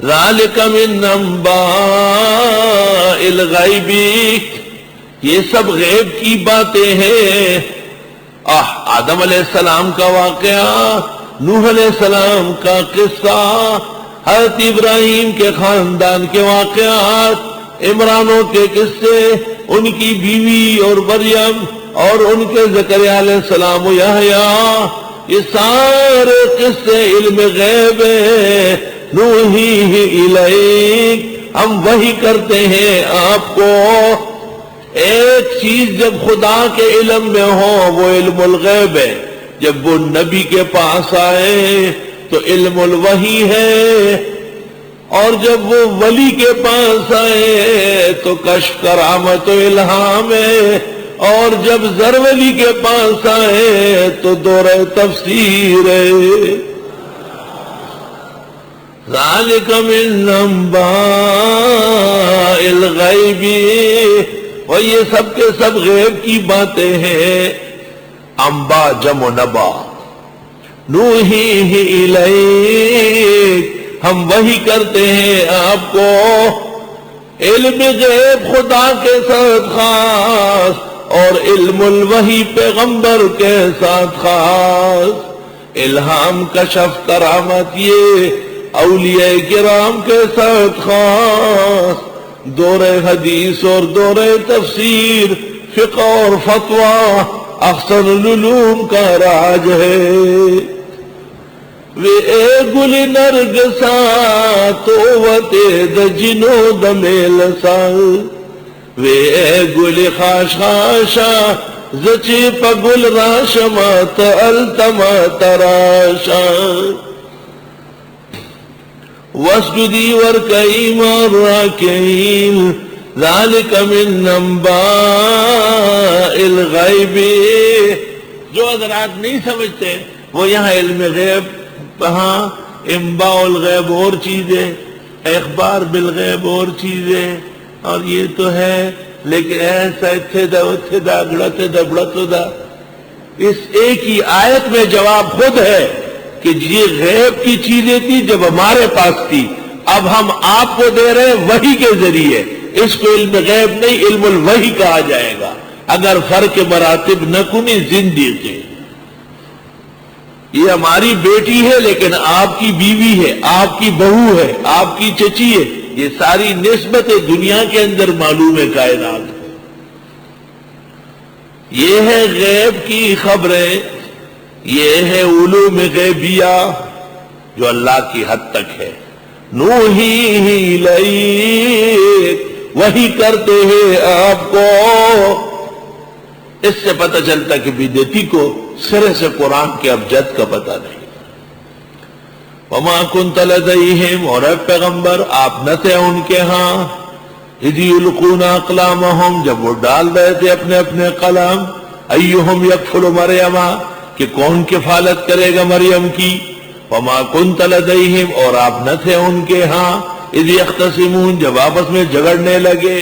ذالک من انباء الغیب، یہ سب غیب کی باتیں ہیں۔ آدم علیہ السلام کا واقعہ، نوح علیہ السلام کا قصہ، حضرت ابراہیم کے خاندان کے واقعات، عمرانوں کے قصے، ان کی بیوی اور مریم اور ان کے زکریا علیہ السلام و یحییٰ، یہ سارے قصے علم غیب ہیں۔ نوحیہ الیک، ہم وحی کرتے ہیں آپ کو۔ ایک چیز جب خدا کے علم میں ہو وہ علم الغیب ہے، جب وہ نبی کے پاس آئے تو علم الوحی ہے، اور جب وہ ولی کے پاس آئے تو کشف کرامت و الہام ہے، اور جب زرولی کے پاس آئے تو دورہ تفسیر ہے۔ ذالک من انباء الغیب، اور یہ سب کے سب غیب کی باتیں ہیں۔ انبا جمع نبا، نوحیہ الیک، ہم وحی کرتے ہیں آپ کو۔ علم غیب خدا کے ساتھ خاص، اور علم الوحی پیغمبر کے ساتھ خاص۔ الہام کشف کرامت یہ اولیاء کرام کے ساتھ خاص۔ دور حدیث اور دور تفسیر، فقہ اور فتویٰ احسن العلوم کا راج ہے۔ وے اے گل نرگسا تو وتے د جنو د میلسا، وے اے گل خاشخاشا زچی پا گل راشما تالتما تراشا، واسجدی ورکعی مع الراکعین، ذالک من انباء الغیب۔ جو حضرات نہیں سمجھتے وہ یہاں علم غیب، ہاں انباء الغیب اور چیزیں، اخبار بالغیب اور چیزیں، اور یہ تو ہے، لیکن ایسا اتھے دا اتھے دا گڑتے دا بڑتو دا۔ اس ایک ہی آیت میں جواب خود ہے کہ یہ غیب کی چیزیں تھی جب ہمارے پاس تھی، اب ہم آپ کو دے رہے ہیں وحی کے ذریعے۔ اس کو علم غیب نہیں، علم الوحی کہا جائے گا اگر فرق مراتب نہ کنی زندگی۔ یہ ہماری بیٹی ہے لیکن آپ کی بیوی ہے، آپ کی بہو ہے، آپ کی چچی ہے، یہ ساری نسبتیں دنیا کے اندر معلوم ہے کائنات۔ یہ ہے غیب کی خبریں، یہ ہے علوم غیبیہ جو اللہ کی حد تک ہے۔ نوحیہ الیک، وحی کرتے ہیں آپ کو۔ اس سے پتہ چلتا کہ بدعتی کو سرے سے قرآن کے ابجد کا پتہ نہیں۔ وما کنت لدیہم، اور اے پیغمبر آپ نہ تھے ان کے ہاں، اذ یلقون اقلامہم، جب وہ ڈال رہے تھے اپنے اپنے قلم، ایہم یکفل مریم، کہ کون کفالت کرے گا مریم کی۔ وما کنت لدیہم، اور آپ نہ تھے ان کے ہاں، اذ یختصمون، جب آپس میں جھگڑنے لگے۔